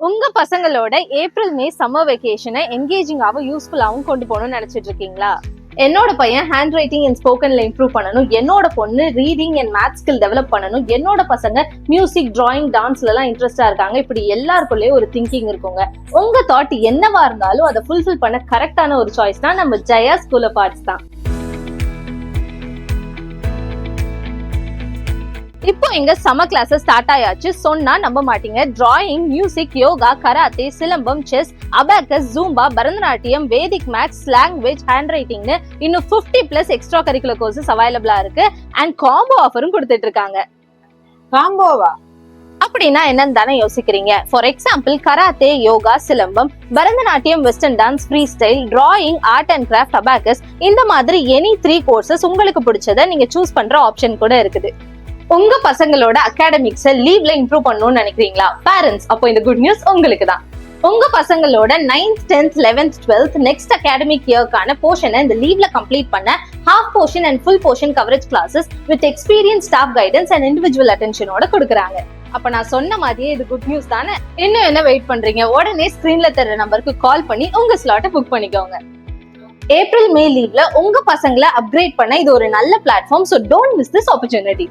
உங்க பசங்களோட April May summer வெக்கேஷனை என்கேஜிங்காகவும் யூஸ்ஃபுல்லாகவும் கொண்டு போகணும்னு நினைச்சிட்டு இருக்கீங்களா? என்னோட பையன் ஹேண்ட் ரைட்டிங் அண்ட் ஸ்போக்கன்ல இம்ப்ரூவ் பண்ணணும், என்னோட பொண்ணு reading and maths skill develop பண்ணணும், என்னோட பசங்க மியூசிக், டிராயிங், டான்ஸ்ல எல்லாம் இன்ட்ரெஸ்டா இருக்காங்க. இப்படி எல்லாருக்குள்ளேயும் ஒரு திங்கிங் இருக்குங்க. உங்க தாட் என்னவா இருந்தாலும் அதை ஃபுல்ஃபில் பண்ண கரெக்டான ஒரு சாய்ஸ் தான் நம்ம ஜெயா ஸ்கூல் ஆஃப் ஆர்ட்ஸ் தான். இப்போ எங்க சம்மர் கிளாஸஸ் ஸ்டார்ட் ஆயாச்சு. சொன்னா நம்ப மாட்டீங்க. Drawing, music, yoga, karate, silambam, chess, abacus, Zumba, Bharatanatyam, Vedic maths, language, hand ரைட்டிங்னு இன்னும் 50+ எக்ஸ்ட்ரா கரிக்குலர் கோர்சஸ் அவைலபிளா இருக்கு. அண்ட் காம்போ ஆஃபரும் கொடுத்துட்டு இருக்காங்க. காம்போவா அப்படின்னா என்னன்னு தானே யோசிக்கிறீங்க. For example, karate, yoga, silambam, Bharatanatyam, western dance, free style, drawing, art and craft, abacus, இந்த மாதிரி எனி 3 கோர்சஸ் உங்களுக்கு பிடிச்சதை நீங்க சூஸ் பண்ற ஆப்ஷன் கூட இருக்குது. உங்க பசங்களோட அகாடமிக்ஸ லீவ்ல இம்ப்ரூவ் பண்ணணும்னு நினைக்கிறீங்களா? பேரண்ட்ஸ், அப்போ இந்த குட் நியூஸ் உங்களுக்கு தான். உங்க பசங்களோட 9th, 10th, 11th, 12th next academic இயர்க்கான போர்ஷனை இந்த லீவ்ல கம்ப்ளீட் பண்ண half portion and full portion coverage classes with experience, staff guidance and individual அட்டென்ஷனோட கொடுக்குறாங்க. அப்ப நான் சொன்ன மாதிரியே இது குட் நியூஸ் தானே? இன்னும் என்ன வெயிட் பண்றீங்க? உடனே ஸ்கிரீன்ல தர நம்பருக்கு கால் பண்ணி உங்க ஸ்லாட்டை புக் பண்ணிக்கோங்க. ஏப்ரல் மே லீவ்ல உங்க பசங்களை அப்கிரேட் பண்ண இது ஒரு நல்ல platform. So don't miss this opportunity.